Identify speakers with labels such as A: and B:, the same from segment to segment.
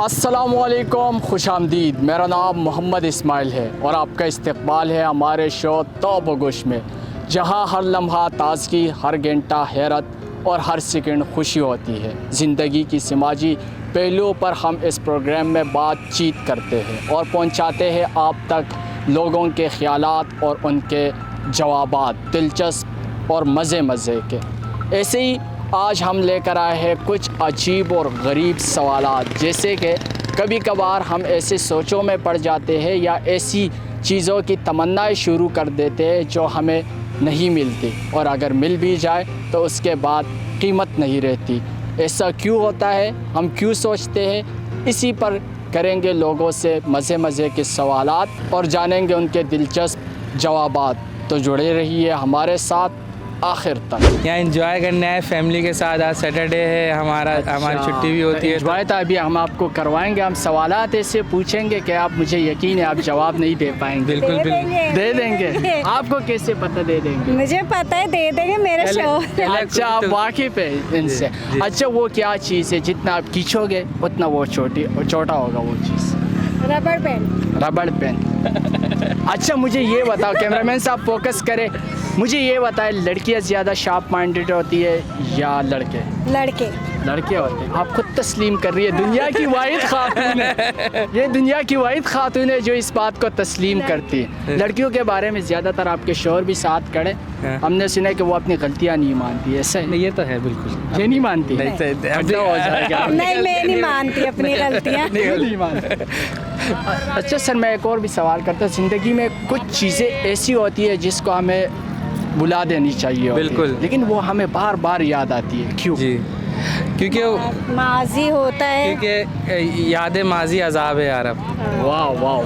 A: अस्सलामुअलैकुम, खुशामदीद। मेरा नाम मोहम्मद इस्माइल है और आपका इस्तकबाल है हमारे शो तौब गोश में, जहां हर लम्हा ताज़गी, हर घंटा हैरत और हर सेकंड खुशी होती है। ज़िंदगी की समाजी पहलुओं पर हम इस प्रोग्राम में बातचीत करते हैं और पहुंचाते हैं आप तक लोगों के ख़यालात और उनके जवाबात, दिलचस्प और मज़े के। ऐसे ही आज हम लेकर आए हैं कुछ अजीब और गरीब सवालात, जैसे कि कभी कभार हम ऐसे सोचों में पड़ जाते हैं या ऐसी चीज़ों की तमन्नाएं शुरू कर देते हैं जो हमें नहीं मिलती, और अगर मिल भी जाए तो उसके बाद कीमत नहीं रहती। ऐसा क्यों होता है, हम क्यों सोचते हैं? इसी पर करेंगे लोगों से मज़े के सवालात और जानेंगे उनके दिलचस्प जवाबात। तो जुड़े रहिए हमारे साथ आखिर तक।
B: यहाँ एंजॉय करना है फैमिली के साथ। आज सैटरडे है, हमारी छुट्टी भी होती है।
A: एंजॉय तो अभी हम आपको करवाएंगे। हम सवालात ऐसे पूछेंगे कि आप, मुझे यकीन है आप जवाब नहीं दे पाएंगे।
B: बिल्कुल
A: दे देंगे। आपको कैसे पता दे देंगे?
C: मुझे पता है, दे देंगे, मेरा शो।
A: अच्छा, आप वाकिफ है इनसे? अच्छा, वो क्या चीज़ है जितना आप खींचोगे उतना वो छोटा होगा वो चीज़?
C: रबड़ पेन।
A: अच्छा, मुझे ये बताओ, कैमरामैन साहब फोकस करें, मुझे ये बताएं, लड़कियां ज़्यादा शार्प माइंडेड होती है या लड़के होते हैं? आप खुद तस्लीम कर रही है, दुनिया की वाहिद खातून है ये, दुनिया की वाहिद खातून है जो इस बात को तस्लीम करती है। लड़कियों के बारे में ज़्यादातर आपके शोहर भी साथ खड़े, हमने सुना है कि वो अपनी गलतियाँ नहीं मानती है। ऐसा है?
B: ये तो है, बिल्कुल।
A: ये नहीं मानती?
B: नहीं,
A: हो जाएगा।
C: नहीं, मैं नहीं मानती अपनी गलतियाँ।
A: नहीं मानती। अच्छा सर, मैं एक और भी सवाल करता हूँ। ज़िंदगी में कुछ चीज़ें ऐसी होती है जिसको हमें बुला देनी चाहिए,
B: बिल्कुल,
A: लेकिन वो हमें बार बार याद आती है। क्यों?
B: जी, क्योंकि
C: माजी होता है,
B: क्योंकि याद माजी अजाब है यार। अब
A: वाह वाह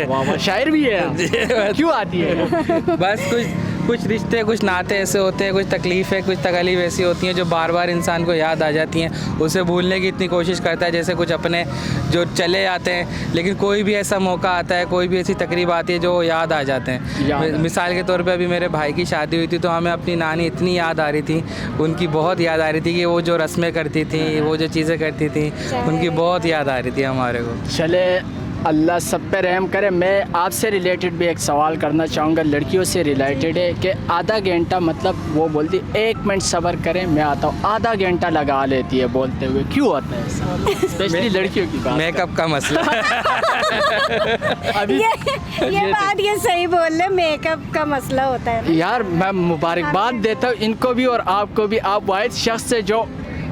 A: वाह, शायर भी है। क्यों आती है?
B: बस कुछ रिश्ते, कुछ नाते ऐसे होते हैं, कुछ तकलीफ़ें, कुछ तकलीफ़ ऐसी होती हैं जो बार बार इंसान को याद आ जाती हैं। उसे भूलने की इतनी कोशिश करता है, जैसे कुछ अपने जो चले जाते हैं, लेकिन कोई भी ऐसा मौका आता है, कोई भी ऐसी तकरीब आती है जो याद आ जाते हैं। मिसाल के तौर पे अभी मेरे भाई की शादी हुई थी, तो हमें अपनी नानी इतनी याद आ रही थी, उनकी बहुत याद आ रही थी कि वो जो रस्में करती थी, वो जो चीज़ें करती थी, उनकी बहुत याद आ रही थी हमारे को।
A: चले, अल्लाह सब पे रहम करे। मैं आपसे रिलेटेड भी एक सवाल करना चाहूँगा, लड़कियों से रिलेटेड है कि आधा घंटा, मतलब वो बोलती 1 मिनट सब्र करें मैं आता हूँ, आधा घंटा लगा लेती है बोलते हुए। क्यों होता है ऐसा? स्पेशली लड़कियों की बात।
B: मेकअप का मसला।
A: अभी
C: ये बात ये सही बोल रहे, मेकअप का मसला होता है ना?
A: यार, मैं मुबारकबाद देता हूँ इनको भी और आपको भी। आप वाहिद शख्स से जो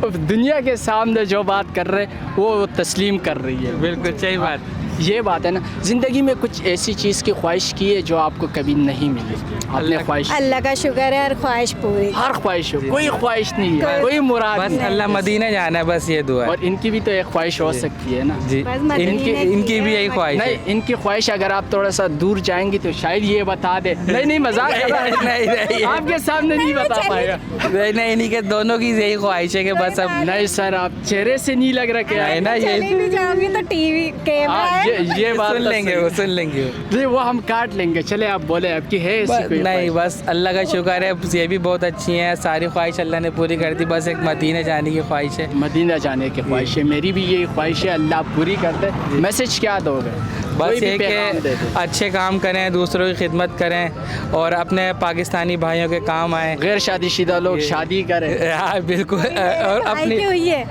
A: दुनिया के सामने जो बात कर रहे हैं वो तस्लीम कर रही है।
B: बिल्कुल सही बात।
A: ये बात है ना। ज़िंदगी में कुछ ऐसी चीज़ की ख्वाहिश की है जो आपको कभी नहीं मिली? आपने ख्वाहिश?
C: अल्लाह का शुक्र है, हर ख्वाहिश पूरी।
A: हर ख्वाहिश हो, कोई ख्वाहिश नहीं है, कोई मुराद
B: बस
A: नहीं।
B: अल्लाह मदीना जाना है, बस ये दुआ है।
A: और इनकी भी तो एक ख्वाहिश हो सकती है ना
B: जी, इनकी भी यही ख्वाहिश है।
A: नहीं, इनकी ख्वाहिश अगर आप थोड़ा सा दूर जाएंगी तो शायद ये बता दे। नहीं, मजाक कर रहा है।
B: नहीं,
A: आपके सामने नहीं बता पाएगा।
B: नहीं, इन्हीं के दोनों की यही ख्वाहिश है कि बस अब।
A: नहीं सर, आप चेहरे से नहीं लग रहा क्या है
B: ना, ये
C: चली भी जाऊंगी तो टीवी कैमरा है।
A: ये बात
B: सुन लेंगे
A: नहीं, वो हम काट लेंगे। चले, आप बोले आपकी है ऐसी कोई
B: नहीं, बस अल्लाह का शुक्र है, ये भी बहुत अच्छी है, सारी ख्वाहिश अल्लाह ने पूरी कर दी। बस एक मदीना जाने की ख्वाहिश है।
A: मदीना जाने की ख्वाहिश है, मेरी भी यही ख्वाहिश है, अल्लाह पूरी करते। मैसेज क्या दोगे?
B: बस ये कि अच्छे काम करें, दूसरों की खिदमत करें और अपने पाकिस्तानी भाइयों के काम आए।
A: गैर शादीशुदा लोग शादी करें।
B: हाँ बिल्कुल। और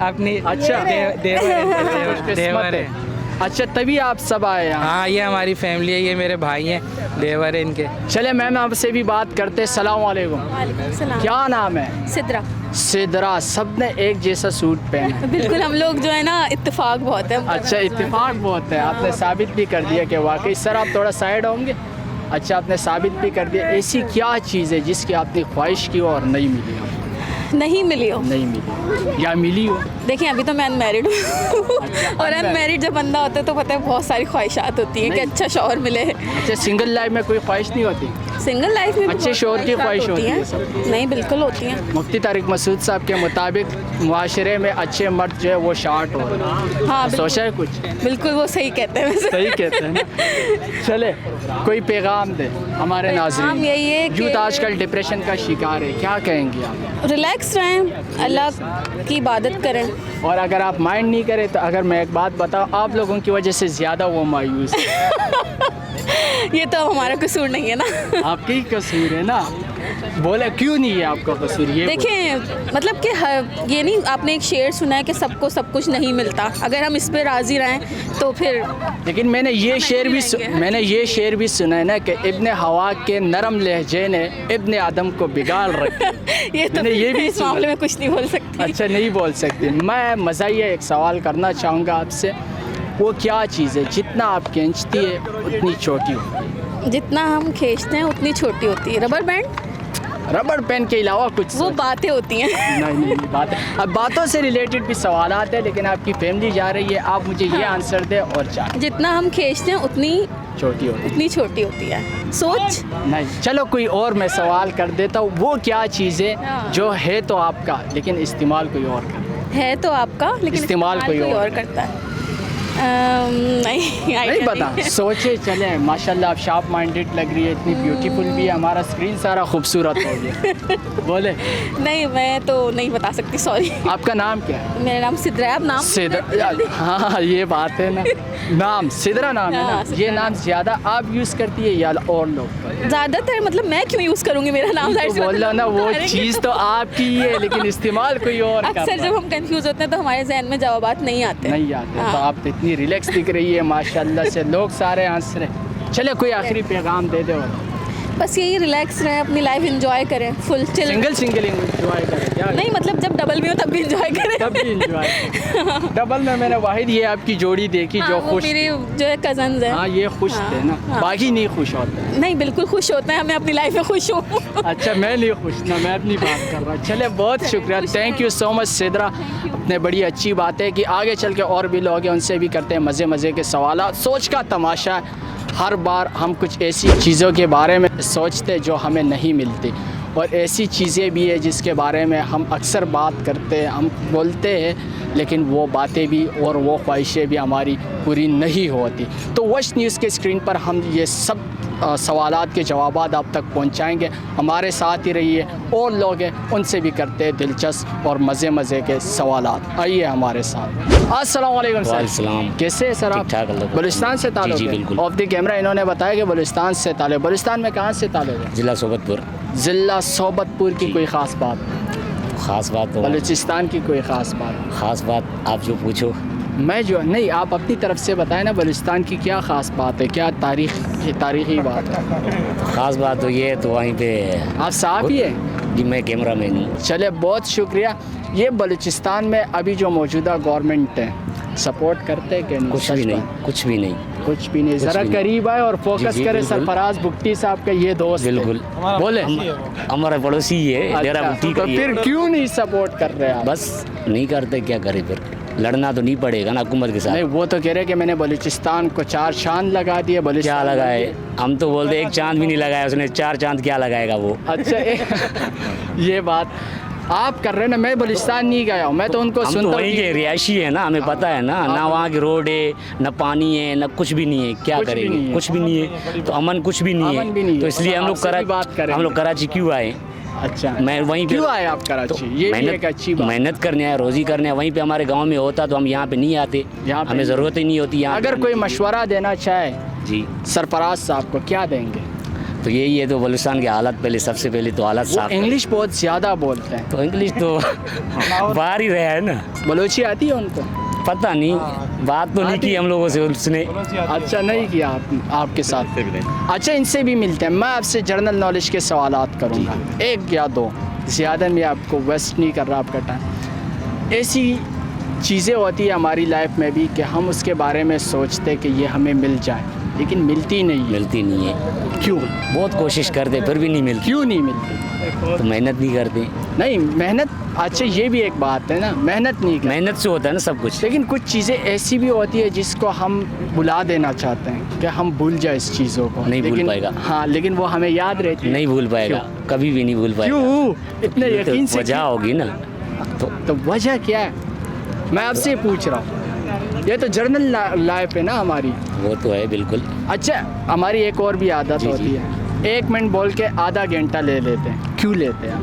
B: अपनी
A: अच्छा
B: देवर है।
A: अच्छा, तभी आप सब आए यहाँ?
B: हाँ, ये हमारी फैमिली है, ये मेरे भाई हैं, देवर है इनके।
A: चले मैम, आपसे भी बात करते। सलाम वालेकुम। क्या नाम है? सिदरा। सब ने एक जैसा सूट पहना है।
D: बिल्कुल, हम लोग जो है ना, इत्तेफाक बहुत है।
A: अच्छा, इत्तेफाक बहुत है। आपने साबित भी कर दिया कि वाकई। सर, आप थोड़ा साइड होंगे? अच्छा, आपने साबित भी कर दिया। ऐसी क्या चीज़ है जिसकी आपने ख्वाहिश की और नहीं मिली?
D: नहीं मिली
A: या मिली हो?
D: देखिए, अभी तो मैं अनमैरिड हूँ और अनमैरिड जब बंदा होता है तो पता है बहुत सारी ख्वाहिशात होती हैं कि अच्छा शौहर मिले।
A: अच्छा, सिंगल लाइफ में कोई ख्वाहिश नहीं होती?
D: सिंगल लाइफ में
A: अच्छे शौहर की ख्वाहिश होती है?
D: नहीं, बिल्कुल होती हैं।
A: मुफ्ती तारिक मसूद साहब के मुताबिक मुआशरे में अच्छे मर्द जो है वो शार्ट हो रहे हैं।
D: हाँ,
A: सोचा है कुछ?
D: बिल्कुल, वो सही कहते हैं।
A: सही कहते हैं ना। चले, कोई पैगाम दे हमारे नाज़रीन।
D: यही है कि
A: यूथ आजकल डिप्रेशन का शिकार है, क्या कहेंगे आप?
D: रिलैक्स रिलैक्स रहें, अल्लाह की इबादत करें।
A: और अगर आप माइंड नहीं करें तो अगर मैं एक बात बताऊं, आप लोगों की वजह से ज़्यादा वो मायूस है।
D: ये तो हमारा कसूर नहीं है ना।
A: आपकी ही कसूर है ना। बोले क्यों नहीं है आपका कसूर? ये
D: देखिए मतलब कि ये नहीं, आपने एक शेर सुना है कि सबको सब कुछ नहीं मिलता। अगर हम इस पे राज़ी रहें तो फिर।
A: लेकिन मैंने ये शेर भी सुना है ना कि इब्ने हवा के नरम लहजे ने इब्ने आदम को बिगाड़ रखा।
D: ये तो
A: ये भी
D: इस मामले में कुछ नहीं बोल सकती।
A: अच्छा, नहीं बोल सकती। मैं मज़ाहिया एक सवाल करना चाहूँगा आपसे, वो क्या चीज़ है जितना आप खींचती है उतनी छोटी होती
D: जितना हम खींचते हैं उतनी छोटी होती है। रबर बैंड,
A: रबड़ पेन के अलावा कुछ
D: वो बातें होती हैं।
A: नहीं बातें, अब बातों से रिलेटेड भी सवाल आते हैं, लेकिन आपकी फैमिली जा रही है, आप मुझे ये आंसर दें और चाहे
D: जितना हम खींचते हैं उतनी
A: छोटी
D: होती है सोच।
A: नहीं, चलो कोई और मैं सवाल कर देता हूँ। वो क्या चीज़ है
D: हाँ।
A: जो है तो आपका लेकिन इस्तेमाल कोई और करता
D: है तो आपका लेकिन
A: इस्तेमाल कोई और
D: करता है। नहीं
A: पता। सोचे चले, माशाल्लाह आप शार्प माइंडेड लग रही है, इतनी ब्यूटीफुल भी है, हमारा स्क्रीन सारा खूबसूरत हो गया। बोले
D: नहीं, मैं तो नहीं बता सकती, सॉरी।
A: आपका नाम क्या है?
D: मेरा नाम सिद्रा है। आप नाम
A: सिद्रा? हाँ ये बात है ना, नाम सिद्रा नाम है
D: हाँ,
A: ना।
D: सिद्रा
A: ये नाम ज़्यादा आप यूज़ करती है या और लोग?
D: ज़्यादातर मतलब मैं क्यों यूज़ करूँगी, मेरा नाम
A: तो बोला ना, वो चीज़ तो आपकी ही है लेकिन इस्तेमाल कोई और करता
D: अक्सर
A: है।
D: जब हम कंफ्यूज होते हैं तो हमारे जहन में जवाबात नहीं आते।
A: हाँ। तो आप तो इतनी रिलैक्स दिख रही है माशाल्लाह से, लोग सारे हंस रहे। चले कोई आखिरी पैगाम दे दो।
D: बस यही, रिलैक्स रहें, अपनी लाइफ एंजॉय करें, फुल चिल।
A: सिंगल एंजॉय करें क्या?
D: नहीं मतलब जब डबल में हो तब भी एंजॉय करें।
A: तब भी एंजॉय। डबल में मैंने वाहिद ये आपकी जोड़ी देखी जो
D: वो
A: खुश,
D: मेरे जो है कजन्स हैं।
A: हाँ ये खुश थे ना।
D: हाँ।
A: बाकी नहीं खुश होते।
D: नहीं बिल्कुल खुश होते हैं, मैं अपनी लाइफ में खुश हूँ।
A: अच्छा, मैं नहीं खुश ना, मैं अपनी बात कर रहा। चले बहुत शुक्रिया, thank you so much Sidra. अपने बड़ी अच्छी बात है कि आगे चल के और भी लोग हैं, उनसे भी करते हैं मज़े के सवाल। सोच का तमाशा है, हर बार हम कुछ ऐसी चीज़ों के बारे में सोचते जो हमें नहीं मिलती, और ऐसी चीज़ें भी है जिसके बारे में हम अक्सर बात करते हैं, हम बोलते हैं, लेकिन वो बातें भी और वो ख्वाहिशें भी हमारी पूरी नहीं होती। तो वश न्यूज़ के स्क्रीन पर हम ये सब सवालात के जवाबात आप तक पहुंचाएंगे। हमारे साथ ही रहिए, और लोग हैं उनसे भी करते हैं दिलचस्प और मज़े के सवालात। आइए हमारे साथ। अस्सलाम वालेकुम सर।
E: वालेकुम।
A: कैसे है सर आप? बलूचिस्तान से ताल्लुक़
E: जी
A: है?
E: बिल्कुल।
A: ऑफ द कैमरा इन्होंने बताया कि बलूचिस्तान से ताल्लुक़। बलूचिस्तान में कहाँ से ताल्लुक़ है?
E: ज़िला सोबतपुर।
A: ज़िला सोबतपुर की कोई ख़ास बात?
E: ख़ास बात तो
A: बलूचिस्तान की कोई ख़ास बात?
E: ख़ास बात आप जो पूछो।
A: मैं जो नहीं, आप अपनी तरफ से बताएं ना, बलूचिस्तान की क्या ख़ास बात है, क्या तारीख़ी बात है?
E: ख़ास बात तो ये है, तो वहीं पे
A: आप साफ ही है
E: जी, मैं कैमरा मैन हूँ।
A: चले बहुत शुक्रिया। ये बलूचिस्तान में अभी जो मौजूदा गवर्नमेंट है सपोर्ट करते हैं कि नहीं?
E: कुछ भी नहीं, कुछ भी नहीं,
A: कुछ भी नहीं। ज़रा करीब आए और फोकस
E: जी,
A: करें।
E: बिल्कुल।
A: सरफराज भुट्टी साहब का ये दोस्त है।
E: बिल्कुल।
A: बोले
E: हमारा पड़ोसी ही है, डेरा
A: अच्छा,
E: भुट्टी
A: तो
E: का ही
A: फिर
E: है।
A: क्यों नहीं सपोर्ट कर रहे आप?
E: बस नहीं करते, क्या करें फिर, लड़ना तो नहीं पड़ेगा ना हुकूमत के साथ।
A: नहीं, वो तो कह रहे कि मैंने बलूचिस्तान को 4 चांद लगा दिए।
E: क्या
A: बलूचिस्तान
E: लगाए? हम तो बोलते एक चांद भी नहीं लगाया उसने, 4 चांद क्या लगाएगा वो।
A: अच्छा ये बात आप कर रहे हैं ना। मैं बलूचिस्तान नहीं गया हूँ, मैं तो उनको
E: हम तो
A: सुनता
E: वहीं के रिहायशी है ना, हमें पता है ना। ना वहाँ की रोड है, ना पानी है, ना कुछ भी नहीं है। क्या
A: कुछ भी
E: करेंगे?
A: नहीं है।
E: कुछ भी नहीं है, तो अमन कुछ भी नहीं
A: अमन भी नहीं
E: है।
A: है।
E: तो इसलिए हम लोग
A: आपसे भी बात करेंगे।
E: हम लोग कराची क्यों आए?
A: अच्छा,
E: मैं वहीं पे
A: क्यों आए आप कराची? ये भी एक अच्छी बात।
E: मेहनत करने आए, रोज़ी करने आए। वहीं पे हमारे गांव में होता तो हम यहाँ पे नहीं आते,
A: यहाँ पे
E: हमें ज़रूरत ही नहीं होती यहाँ पे
A: अगर कोई मशवरा देना चाहे
E: जी
A: सरफराज साहब को, क्या देंगे?
E: तो यही है, तो बलूचिस्तान की हालत पहले, सबसे पहले तो हालत
A: वो
E: साफ करें।
A: इंग्लिश बहुत ज़्यादा बोलते हैं।
E: तो इंग्लिश तो बाहर ही रहा है ना,
A: बलोची आती है उनको?
E: पता नहीं, बात तो नहीं की हम लोगों से उसने।
A: अच्छा, नहीं किया आपके साथ? अच्छा, इनसे भी मिलते हैं। मैं आपसे जनरल नॉलेज के सवालात करूँगा, 1 या 2, ज़्यादा मैं आपको वेस्ट नहीं कर रहा आपका टाइम। ऐसी चीज़ें होती है हमारी लाइफ में भी कि हम उसके बारे में सोचते कि ये हमें मिल जाए, लेकिन मिलती नहीं है।
E: मिलती नहीं है।
A: क्यों?
E: बहुत कोशिश करते फिर भी नहीं मिलती।
A: क्यों नहीं मिलती?
E: तो मेहनत नहीं करते।
A: नहीं, मेहनत, अच्छा ये भी एक बात है ना, मेहनत नहीं करते।
E: मेहनत से होता है ना सब कुछ।
A: लेकिन कुछ चीज़ें ऐसी भी होती है जिसको हम बुला देना चाहते हैं कि हम भूल जाए इस चीज़ों को।
E: नहीं भूल
A: लेकिन
E: पाएगा।
A: हाँ, लेकिन वो हमें याद रहती है।
E: नहीं भूल पाएगा, कभी भी नहीं भूल पाएगा।
A: क्यों? इतने
E: ये तो
A: यकीन से
E: वजह होगी ना।
A: तो वजह क्या है? मैं आपसे पूछ रहा हूँ। ये तो जर्नल लाइफ है ना हमारी।
E: वो तो है बिल्कुल।
A: अच्छा, हमारी एक और भी आदत
E: जी,
A: होती
E: जी।
A: है, 1 मिनट बोल के आधा घंटा ले लेते हैं। क्यों लेते हैं?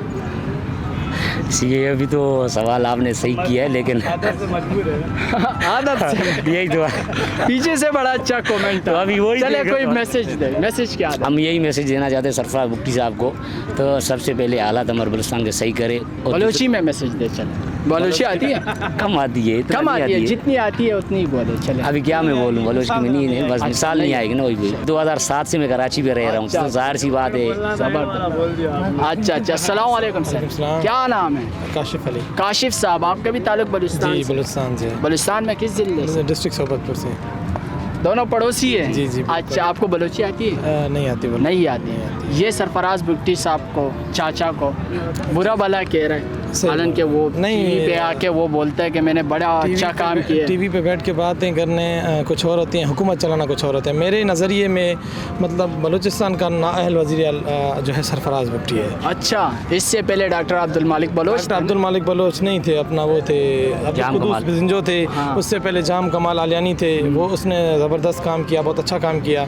E: ये अभी तो सवाल आपने सही किया है, लेकिन
A: आदत से
E: यही तो है।
A: पीछे से बड़ा अच्छा कमेंट
E: तो अभी वही
A: चले
E: देख
A: कोई
E: रहा हूँ।
A: मैसेज दे, मैसेज क्या था?
E: हम यही मैसेज देना चाहते हैं सरफराज बुक्टी साहब को। तो सबसे पहले हालात हमारे बलूचिस्तान के सही करे, और
A: बलोची में मैसेज दे चले। बलोची आती है?
E: कम आती है, इतना
A: कम
E: नहीं
A: आती है, जितनी आती है उतनी ही बोले चले।
E: अभी क्या मैं बोलूँ, बलोच में नहीं है, बस मिसाल नहीं आएगी ना। वही 2007 से मैं कराची में रह रहा हूँ, तो जाहिर सी बात है।
A: अच्छा अच्छा, अस्सलाम वालेकुम सर, क्या नाम है?
F: काशिफ अली।
A: काशिफ साहब, आपका भी ताल्लुक बलूचिस्तान
F: जी
A: से?
F: बलूचिस्तान से।
A: बलूचिस्तान में किस जिले से?
F: डिस्ट्रिक्ट सोबतपुर से।
A: दोनों पड़ोसी हैं?
F: जी, जी, बिल्कुल।
A: अच्छा, आपको बलोची आती है?
F: नहीं आती बोलो।
A: नहीं आती। ये सरफराज बुक्टी साहब को, चाचा को बुरा भला कह रहे हैं,
F: सही
A: हालांकि वो
F: नहीं,
A: टीवी पे आके वो बोलता है कि मैंने बड़ा अच्छा काम किया है।
F: टीवी पे बैठ के बातें करने कुछ और होती हैं, हुकूमत चलाना कुछ और होता है। मेरे नज़रिए में मतलब बलूचिस्तान का नाअहल वज़ीर जो है सरफराज बुक्टी है।
A: अच्छा, इससे पहले डॉक्टर अब्दुल मालिक बलोच
F: डॉक्टर अब्दुल मालिक बलोच नहीं थे, अपना वो थे
E: जाम कमाल।
F: जो थे।
A: हाँ।
F: उससे पहले जाम कमाल आलियानी थे, वो उसने ज़बरदस्त काम किया, बहुत अच्छा काम किया।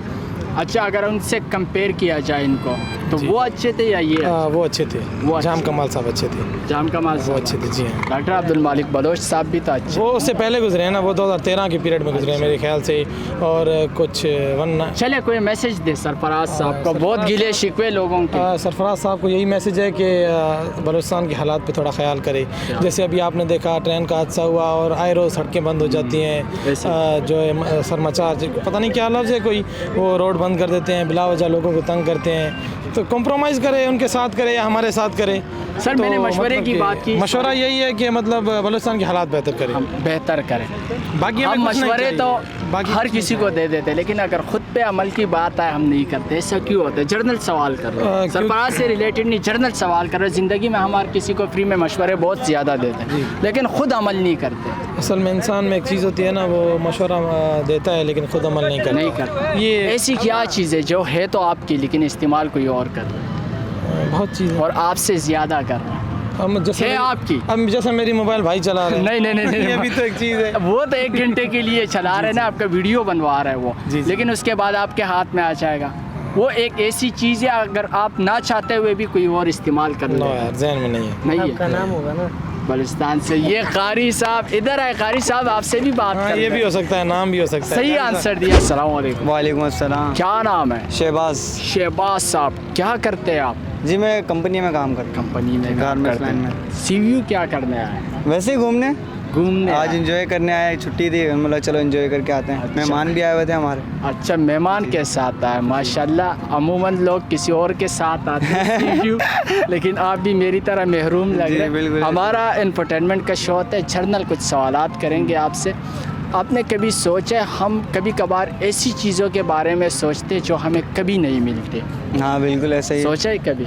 A: अच्छा, अगर उनसे कंपेयर किया जाए इनको, तो वो अच्छे थे या ये?
F: वो अच्छे थे,
A: वो अच्छे
F: जाम
A: थे।
F: कमाल साहब अच्छे थे,
A: जाम कमाल
F: वो अच्छे थे। जी हाँ,
A: डॉक्टर अब्दुल मालिक बलोच साहब भी तो अच्छे।
F: वो उससे पहले गुजरे हैं ना, वो 2013 के पीरियड में गुजरे हैं मेरे ख्याल से। और कुछ वरना
A: चले कोई मैसेज दे सरफराज साहब को, बहुत गिले शिकवे लोगों के।
F: सरफराज साहब को यही मैसेज है कि बलूचिस्तान के हालात पे थोड़ा ख्याल करें। जैसे अभी आपने देखा ट्रेन का हादसा हुआ और आए रोज़ सड़कें बंद हो जाती हैं, जो है सरमाचार पता नहीं क्या लफ्ज़ है, कोई वो रोड बंद कर देते हैं, बिला वजह लोगों को तंग करते हैं। तो कॉम्प्रोमाइज़ करें, उनके साथ करें या हमारे साथ करें।
A: सर,
F: तो
A: मैंने मशवरे
F: मतलब
A: की
F: कि
A: बात की।
F: मशवरा यही है कि मतलब बलूचिस्तान के हालात बेहतर करें।
A: हम बेहतर करें।
F: बाकी
A: हम
F: हमें कुछ नहीं
A: मशवरे
F: चाहिए।
A: तो
F: बाकी
A: हर
F: कुछ
A: किसी को दे देते हैं, लेकिन अगर खुद पे अमल की बात आए हम नहीं करते। ऐसा क्यों होता है? जर्नल सवाल कर रहे हैं, सरफराज से रिलेटेड नहीं, जर्नल सवाल कर रहे हैं। ज़िंदगी में हम हर किसी को फ्री में मशवरे बहुत ज़्यादा देते हैं, लेकिन खुद अमल नहीं करते।
F: असल में इंसान में एक चीज़ होती है ना, वो मशवरा देता है लेकिन खुद अमल नहीं करता।
A: नहीं करते।
F: ये
A: ऐसी क्या चीज़ है जो है तो आपकी, लेकिन इस्तेमाल कोई और कर रहा है
F: बहुत चीज़
A: और आपसे ज़्यादा कर रहा है?
F: हम जैसे
A: है आपकी?
F: अब जैसे मेरी मोबाइल भाई चला रहे हैं।
A: नहीं नहीं नहीं,
F: ये भी तो एक चीज़ है।
A: वो तो 1 घंटे के लिए चला रहे हैं ना, आपका वीडियो बनवा रहा है वो,
F: जी, जी।
A: लेकिन उसके बाद आपके हाथ में आ जाएगा। वो एक ऐसी चीज़ है, अगर आप ना चाहते हुए भी कोई और इस्तेमाल कर
F: नो
A: ले।
F: यार, जहन में नहीं है।
A: नहीं है नाम होगा ना बलूचिस्तान से। ये कारी साहब इधर आए, कारी साहब आपसे भी बात
F: हाँ,
A: कर
F: ये
A: रहे
F: भी
A: हैं।
F: हो सकता है, नाम भी हो सकता है।
A: सही आंसर दिया। अस्सलाम वालेकुम।
G: वालेकुम अस्सलाम।
A: क्या नाम है?
G: शहबाज।
A: शहबाज साहब, क्या करते हैं आप?
G: जी मैं कंपनी में काम करता
A: कंपनी में काम
G: गारमेंट्स
A: करते
G: लाइन
A: हैं। सीवीयू क्या करने आए?
G: हूँ, वैसे ही घूमने
A: घूमने
G: आज
A: आए।
G: एंजॉय करने आए, छुट्टी थी, मतलब चलो एंजॉय करके आते हैं।
A: अच्छा।
G: मेहमान भी आए हुए थे हमारे।
A: अच्छा, मेहमान के साथ आए, माशाल्लाह। अमूमन लोग किसी और के साथ आते हैं सीवीयू, लेकिन आप भी मेरी तरह महरूम लग
G: जी,
A: रहे
G: बिल्कुल।
A: हैं। हमारा इंफरटेनमेंट का शो है जर्नल, कुछ सवालात करेंगे आपसे। आपने कभी सोचा है, हम कभी कभार ऐसी चीज़ों के बारे में सोचते जो हमें कभी नहीं मिलती?
G: हाँ बिल्कुल ऐसा ही।
A: सोचा है कभी?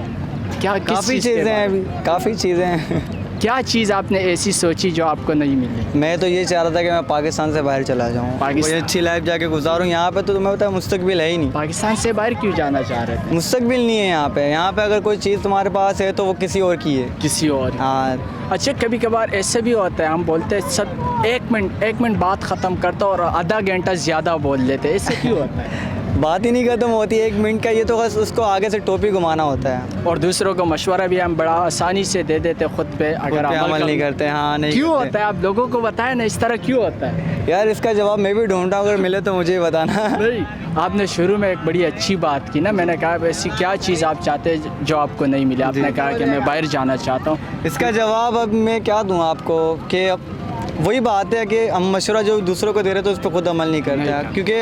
A: क्या किस
G: काफ़ी
A: चीज़ के
G: चीज़ें हैं
A: बारे
G: अभी, काफ़ी चीज़ें हैं।
A: में? क्या चीज़ आपने ऐसी सोची जो आपको नहीं मिली?
G: मैं तो ये चाह रहा था कि मैं पाकिस्तान से बाहर चला जाऊँ,
A: पाकिस्तान?
G: कोई अच्छी लाइफ जाके गुजारूँ। यहाँ पे तो तुम्हें पता है मुस्तकबिल है ही नहीं।
A: पाकिस्तान से बाहर क्यों जाना चाह रहे थे?
G: मुस्तकबिल नहीं है यहाँ पे। यहाँ पे अगर कोई चीज़ तुम्हारे पास है तो वो किसी और की है।
A: किसी और?
G: हाँ
A: अच्छा, कभी कभार ऐसे भी होता है, हम बोलते हैं सब 1 मिनट बात ख़त्म करता और आधा घंटा ज़्यादा बोल लेते हैं। ऐसे क्यों होता है?
G: बात ही नहीं खत्म होती 1 मिनट का, ये तो बस उसको आगे से टोपी घुमाना होता है।
A: और दूसरों को मशवरा भी हम बड़ा आसानी से दे देते, खुद पे
G: खुद
A: अगर
G: पे अमल नहीं
A: कर-
G: करते। हाँ नहीं
A: क्यों
G: करते।
A: होता है? आप लोगों को बताएं ना, इस तरह क्यों होता है?
G: यार इसका जवाब मैं भी ढूंढ रहा हूँ, अगर मिले तो मुझे ही बताना।
A: नहीं, आपने शुरू में एक बड़ी अच्छी बात की ना, मैंने कहा ऐसी क्या चीज़ आप चाहते हैं जो आपको नहीं मिले? आपने कहा कि मैं बाहर जाना चाहता हूँ।
G: इसका जवाब अब मैं क्या दूँ आपको कि अब वही बात है कि हम मशवरा जो दूसरों को दे रहे तो उस पर खुद अमल नहीं करते हैं। क्योंकि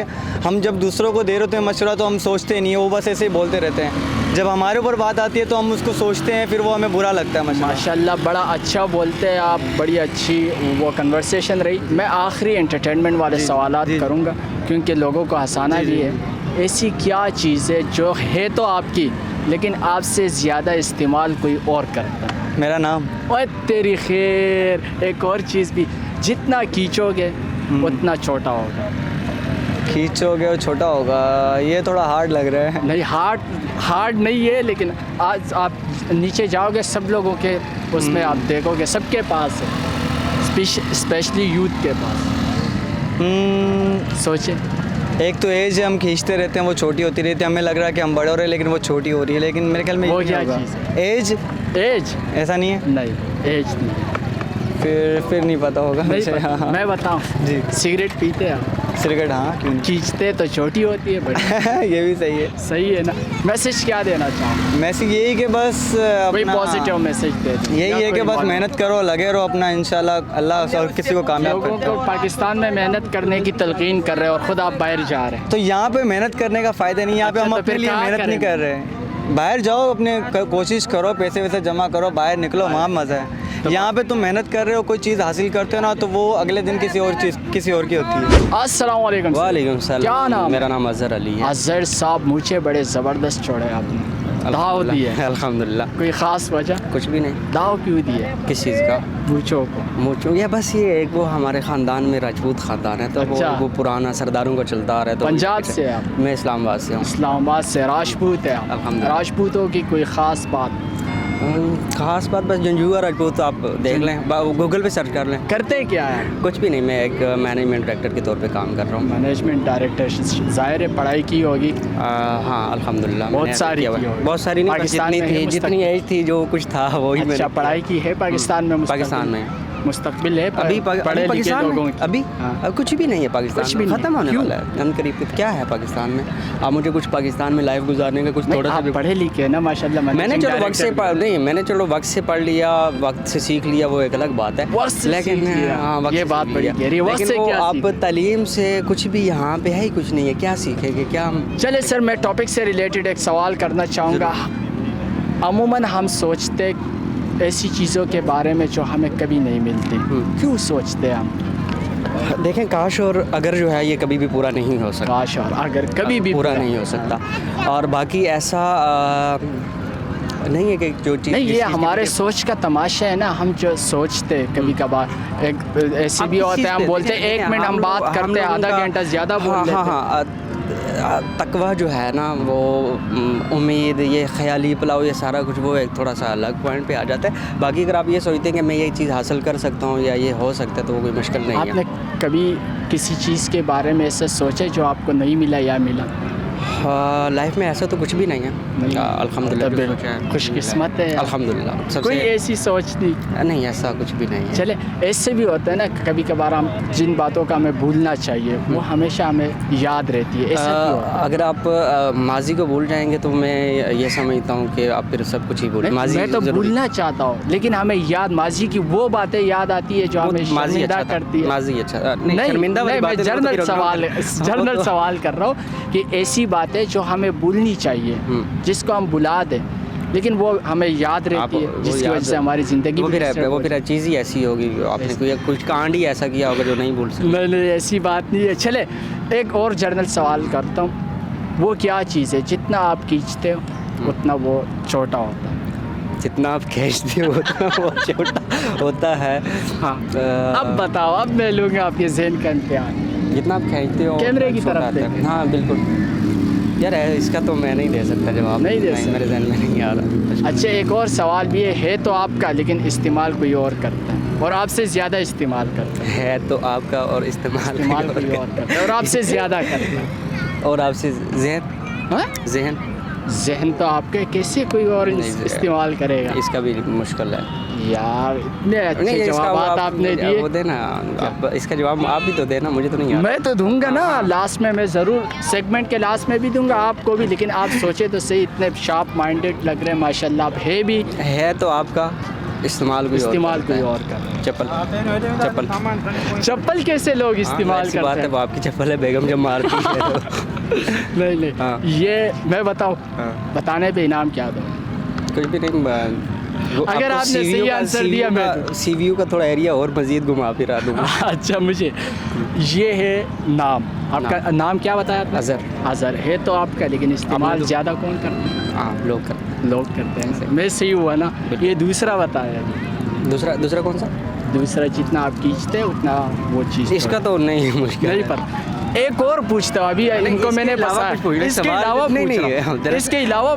G: हम जब दूसरों को दे रहे होते हैं मशवरा तो हम सोचते नहीं है, वो बस ऐसे ही बोलते रहते हैं। जब हमारे ऊपर बात आती है तो हम उसको सोचते हैं, फिर वो हमें बुरा लगता है मशवरा।
A: माशाल्लाह, बड़ा अच्छा बोलते हैं आप, बड़ी अच्छी वो कन्वर्सेशन रही। मैं आखिरी एंटरटेनमेंट वाले सवालात करूँगा, क्योंकि लोगों को हंसाना भी है। ऐसी क्या चीज़ है जो है तो आपकी, लेकिन आपसे ज़्यादा इस्तेमाल कोई और करता है?
G: मेरा नाम।
A: और तेरी खैर, एक और चीज़ भी, जितना खींचोगे उतना छोटा होगा।
G: खींचोगे और छोटा होगा, ये थोड़ा हार्ड लग रहा है।
A: नहीं, हार्ड नहीं है, लेकिन आज आप नीचे जाओगे सब लोगों के उसमें आप देखोगे सबके पास है, स्पेशली यूथ के पास। सोचे,
G: एक तो एज हम खींचते रहते हैं, वो छोटी होती रहती है, हमें लग रहा है कि हम बड़े हो रहे हैं लेकिन वो छोटी हो रही है। लेकिन मेरे ख्याल में
A: वो
G: ये
A: क्या
G: होगा।
A: चीज़
G: एज।
A: एज?
G: ऐसा नहीं है।
A: नहीं, एज नहीं।
G: फिर नहीं पता होगा
A: नहीं
G: मुझे।
A: पता।
G: हाँ।
A: मैं बताऊं,
G: जी।
A: सिगरेट पीते हैं आप?
G: सिगरेट, हाँ क्यों
A: खींचते तो छोटी होती है बड़ी।
G: नहीं। ये भी सही है।
A: सही है ना। मैसेज क्या देना चाहूँ?
G: मैसेज यही कि बस
A: कोई
G: अपना
A: पॉजिटिव मैसेज दे दो। या
G: यही है कि
A: कोई
G: बस
A: मॉरल?
G: मेहनत करो, लगे रहो अपना, इंशाल्लाह अल्लाह और किसी को कामयाब
A: लोगों
G: करता है।
A: को पाकिस्तान में मेहनत करने की तलकीन कर रहे हैं और ख़ुद आप बाहर जा रहे हैं।
G: तो यहाँ पे मेहनत करने का फ़ायदा नहीं है। यहाँ पे
A: अच्छा,
G: हम
A: तो
G: अपने
A: फिर
G: लिए
A: कहाँ
G: मेहनत नहीं
A: करेंगे?
G: कर रहे हैं। बाहर जाओ, अपने कोशिश करो, पैसे वैसे जमा करो, बाहर निकलो, वहाँ मज़ा है। यहाँ पे तुम मेहनत कर रहे हो, कोई चीज़ हासिल करते हो ना, तो वो अगले दिन किसी और की होती है।
A: अस्सलाम वालेकुम।
H: वालेकुम सलाम।
A: क्या नाम?
H: मेरा नाम अजहर अली है।
A: अजहर साहब, मुझे बड़े ज़बरदस्त छोड़े आपने। दाव दी है?
H: अल्हम्दुलिल्लाह।
A: कोई ख़ास वजह?
H: कुछ भी नहीं।
A: दाव क्यों दिए?
H: किस चीज़ का?
A: पूछो को।
H: मुझे ये बस ये एक वो हमारे ख़ानदान में राजपूत ख़ानदान है, तो
A: अच्छा।
H: वो पुराना सरदारों का चलता आ रहा है। तो
A: पंजाब से हैं आप?
H: मैं इस्लामाबाद से हूँ।
A: इस्लामाबाद से। राजपूत है आप?
H: अल्हम्दुलिल्लाह।
A: राजपूतों की कोई ख़ास बात?
H: ख़ास बात बस जंजुआ राजपूत, आप देख लें, गूगल पे सर्च कर लें।
A: करते क्या है?
H: कुछ भी नहीं, मैं एक मैनेजमेंट डायरेक्टर के तौर पे काम कर रहा हूँ।
A: मैनेजमेंट डायरेक्टर, ज़ाहिर है पढ़ाई की होगी।
H: हाँ अल्हम्दुलिल्लाह।
A: बहुत
H: मैंने
A: सारी
H: किया हुआ
A: की
H: है।
A: होगी।
H: बहुत सारी नहीं, बस
A: पाकिस्तान
H: जितनी
A: में
H: थी,
A: है
H: जितनी एज थी, जो कुछ था वही मैंने
A: अच्छा,
H: किया।
A: पढ़ाई की है पाकिस्तान में?
H: पाकिस्तान में
A: मुस्तकबिल है
H: अभी
A: पढ़े लिखे
H: पाकिस्तान
A: लोगों
H: में
A: की?
H: अभी
A: हाँ।
H: कुछ भी नहीं है पाकिस्तान
A: कुछ
H: में,
A: भी नहीं।
H: खत्म होने
A: क्यों?
H: वाला है अनकरीब। क्या है पाकिस्तान में? आप मुझे कुछ पाकिस्तान में लाइफ गुजारने का कुछ
A: नहीं,
H: थोड़ा सा
A: आप
H: भी
A: पढ़े लिखे हैं ना माशाल्लाह।
H: मैंने चलो वक्त से पढ़ नहीं, मैंने चलो वक्त से पढ़ लिया, वक्त से सीख लिया, वो एक अलग बात है।
A: वक्त से
H: लेकिन
A: सीख लिया।
H: हाँ, वक्त
A: ये
H: से
A: बात
H: सीख
A: बड़ी
H: लिया।
A: गहरी है। वक्त
H: लेकिन
A: से
H: वो
A: क्या
H: आप
A: सीखे?
H: तालीम से कुछ भी यहाँ पे है ही कुछ नहीं है, क्या सीखेंगे, क्या हम?
A: चले सर, मैं टॉपिक से रिलेटेड एक सवाल करना चाहूँगा। अमूमन हम सोचते ऐसी चीज़ों के बारे में जो हमें कभी नहीं मिलती, क्यों सोचते हैं हम?
H: देखें, काश और अगर जो है ये कभी भी पूरा नहीं हो सकता।
A: काश और अगर कभी भी
H: पूरा नहीं हो सकता। और बाकी ऐसा नहीं है कि जो चीज़
A: नहीं,
H: जिस
A: ये
H: चीज़ की
A: हमारे
H: मुझे-
A: सोच का तमाशा है ना। हम जो सोचते कभी कभार एक ऐसे
H: अब
A: भी
H: इस
A: होते
H: चीज़
A: हैं, हम
H: पे
A: बोलते हैं
H: देखें,
A: 1 मिनट हम बात करते हैं, आधा घंटा ज़्यादा बोल लेते हैं।
H: हाँ, तकवा जो है ना, वो उम्मीद, ये ख्याली पुलाव, ये सारा कुछ वो एक थोड़ा सा अलग पॉइंट पे आ जाता है। बाकी अगर आप ये सोचते हैं कि मैं ये चीज़ हासिल कर सकता हूँ या ये हो सकता है, तो वो कोई मुश्किल नहीं है।
A: आपने कभी किसी चीज़ के बारे में ऐसा सोचे जो आपको नहीं मिला या मिला?
H: लाइफ में ऐसा तो कुछ भी नहीं है, अल्हम्दुलिल्लाह। जो
A: मतलब
H: सोचा है,
A: खुशकिस्मत है
H: अल्हम्दुलिल्लाह।
A: कोई
H: सबसे
A: ऐसी सोच नहीं?
H: नहीं, ऐसा कुछ भी नहीं है।
A: चले, ऐसे भी होता है ना, कभी कभार हम जिन बातों का हमें भूलना चाहिए वो हमेशा हमें याद रहती है। ऐसा क्यों होता है?
H: अगर आप माजी को भूल जाएंगे तो मैं ये समझता हूँ कि आप फिर सब कुछ ही भूल।
A: नहीं,
H: माजी
A: मैं तो
H: ज़रूरी-
A: भूलना चाहता हूँ, लेकिन हमें याद माजी की वो बातें याद आती है जो
H: वो
A: हमें
H: माजी
A: शर्मिंदा
H: अच्छा था,
A: करती है।
H: माजी अच्छा था। नहीं,
A: नहीं,
H: शर्मिंदा वाली
A: नहीं, मैं
H: बातें तो
A: जनरल
H: फिर
A: सवाल
H: वो
A: जनरल
H: तो-
A: सवाल कर रहा हूँ कि ऐसी बातें जो हमें भूलनी चाहिए, जिसको हम भुला दें, लेकिन वो हमें याद रहती है,
H: वो
A: जिसकी
H: याद-
A: वजह से हमारी ज़िंदगी
H: वो
A: भी
H: फिर
A: disturb
H: वो
A: हो
H: फिर चीज़ ही ऐसी होगी, आपने कोई कुछ कांड ही ऐसा किया होगा जो नहीं भूल सकते।
A: नहीं नहीं, ऐसी बात नहीं है। चले, एक और जनरल सवाल करता हूँ। वो क्या चीज़ है जितना आप खींचते हो उतना वो छोटा होता है?
H: जितना आप खींचते हो उतना वो छोटा होता है।
A: हाँ, अब बताओ, अब मैं लूँगा आपके ज़हन का इम्तिहान।
H: जितना आप खींचते हो
A: कैमरे की
H: छोटा
A: तरफ
H: होता है।
A: देखें।
H: हाँ बिल्कुल यार, इसका तो मैं नहीं दे सकता जवाब।
A: नहीं दे सकते।
H: मेरे जहन में नहीं आ रहा।
A: अच्छा, एक और सवाल भी है तो आपका, लेकिन इस्तेमाल कोई और करता है और आपसे ज़्यादा इस्तेमाल करता
H: है तो आपका और इस्तेमाल
A: कोई और करता है और आपसे ज़्यादा करता है।
H: और आपसे जहन
A: हाँ?
H: जहन
A: जहन तो आपके कैसे कोई और
H: नहीं,
A: इस्तेमाल करेगा?
H: इसका भी मुश्किल है
A: यार, इतने अच्छे
H: नहीं, इसका वो
A: जवाब
H: आप-
A: आपने दिए।
H: वो देना आप, इसका जवाब आप भी तो देना, मुझे तो नहीं आता।
A: मैं तो दूंगा ना, लास्ट में मैं ज़रूर सेगमेंट के लास्ट में भी दूंगा आपको भी, लेकिन आप सोचे तो सही, इतने शार्प माइंडेड लग रहे हैं माशाल्लाह। आप है भी,
H: है तो आपका इस्तेमाल कोई
A: इस्तेमाल
H: और
A: कोई
H: करता है।
A: और कर।
H: चप्पल
A: चप्पल कैसे लोग इस्तेमाल
H: ऐसी बात
A: करते
H: है,
A: हैं?
H: वो आपकी चप्पल है, बेगम जब मारती है तो।
A: नहीं नहीं,
H: हाँ।
A: ये मैं बताऊँ,
H: हाँ।
A: बताने पे इनाम क्या दो?
H: कुछ भी नहीं।
A: अगर आपने सही आंसर दिया, मैं
H: सीवीयू का थोड़ा एरिया और मजीद घुमा फिरा दूंगा।
A: अच्छा, मुझे ये है नाम आपका। नाम क्या बताया आपने?
H: अज़हर।
A: अज़हर है तो आपका, लेकिन इस्तेमाल
H: तो-
A: ज़्यादा कौन करता है?
H: हाँ, लोग करते
A: लोग करते हैं। मैं सही हुआ ना? ये दूसरा बताया।
H: हैं। दूसरा कौन सा?
A: दूसरा, जितना आप खींचते हैं उतना वो चीज़
H: इसका तो नहीं मुश्किल
A: नहीं
H: है।
A: पता। एक और पूछता हूँ अभी इनको मैंने फंसाया। इसके अलावा इसके अलावा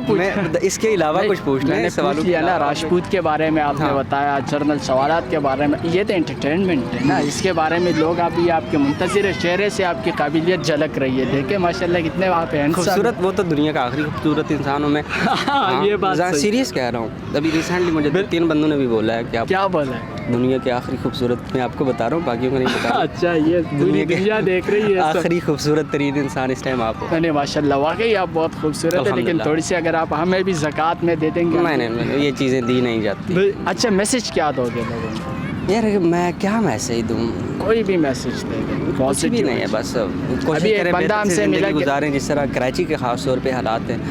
H: इसके अलावा कुछ पूछना है,
A: सवाल किया ना राजपूत के बारे में आपने बताया, जनरल सवालात के बारे में, ये तो एंटरटेनमेंट है ना, इसके बारे में लोग अभी आपके मुंतज़िर चेहरे से आपकी काबिलियत झलक रही है। देखे माशाल्लाह कितने आप
H: खूबसूरत, वो तो दुनिया का आखिरी खूबसूरत इंसान हूँ मैं।
A: ये बात
H: सीरियस कह रहा हूँ। अभी रिसेंटली मुझे 3 बंदों ने भी बोला है कि आप
A: क्या बोला है?
H: दुनिया के आखिरी खूबसूरत, मैं आपको बता रहा हूँ, बाकियों को नहीं बता रहा।
A: अच्छा, ये दुनिया देख रही है
H: आखिरी खूबसूरत तरीन इंसान इस टाइम आप हो।
A: नहीं माशाल्लाह वाकई आप बहुत खूबसूरत है, लेकिन थोड़ी सी अगर आप हमें भी ज़कात में दे देंगे।
H: नहीं, ये चीज़ें दी नहीं जाती।
A: अच्छा, मैसेज क्या दोगे लोगों को?
H: यार मैं क्या मैसेज दूँ?
A: कोई भी मैसेज देंगे,
H: कुछ भी नहीं है, बस कोशिश करें
A: बंदा हमसे मिला
H: गुजारें। जिस तरह कराची के ख़ास तौर पे हालात हैं,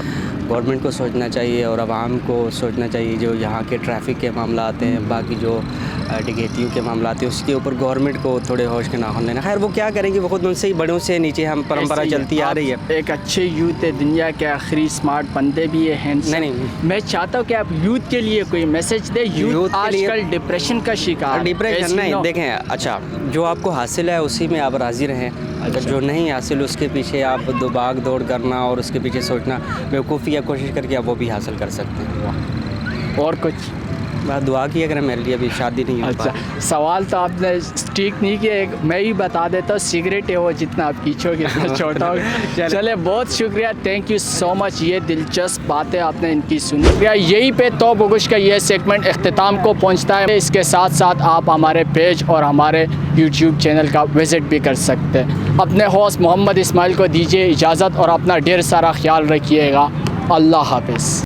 H: गवर्नमेंट को सोचना चाहिए और आवाम को सोचना चाहिए। जो यहाँ के ट्रैफिक के मामला आते हैं, बाकी जो डकैतियों के मामला आते हैं, उसके ऊपर गवर्नमेंट को थोड़े होश के नाखून लेना। खैर वो क्या करेंगे, वो खुद उनसे ही बड़ों से नीचे हम परंपरा चलती आ रही है।
A: एक अच्छे यूथ है, दुनिया के आखिरी स्मार्ट बंदे भी है।
H: नहीं,
A: मैं चाहता हूँ कि आप यूथ के लिए कोई मैसेज दे। यूथ आजकल डिप्रेशन का शिकार।
H: डिप्रेशन नहीं, देखें, अच्छा जो आपको हासिल है उसी में आप राज़ी रहें। अगर जो नहीं हासिल उसके पीछे आप भाग दौड़ करना और उसके पीछे सोचना बेवकूफ़ी या कोशिश करके आप वो भी हासिल कर सकते हैं।
A: और कुछ
H: मैं दुआ किया करें मेरे लिए, अभी शादी नहीं हो।
A: अच्छा, सवाल तो आपने ठीक नहीं किया। एक मैं ही बता देता हूँ, सिगरेट है वो जितना आप खींचोगे इतना छोटा हो। चले, बहुत शुक्रिया, थैंक यू सो मच। ये दिलचस्प बातें आपने इनकी सुनी। यहीं पे तो बुगुश का ये सेगमेंट अख्तिताम को पहुँचता है। इसके साथ साथ आप हमारे पेज और हमारे यूट्यूब चैनल का विज़िट भी कर सकते हैं। अपने होस्ट मोहम्मद इस्माइल को दीजिए इजाज़त और अपना ढेर सारा ख्याल रखिएगा। अल्लाह हाफ़िज़।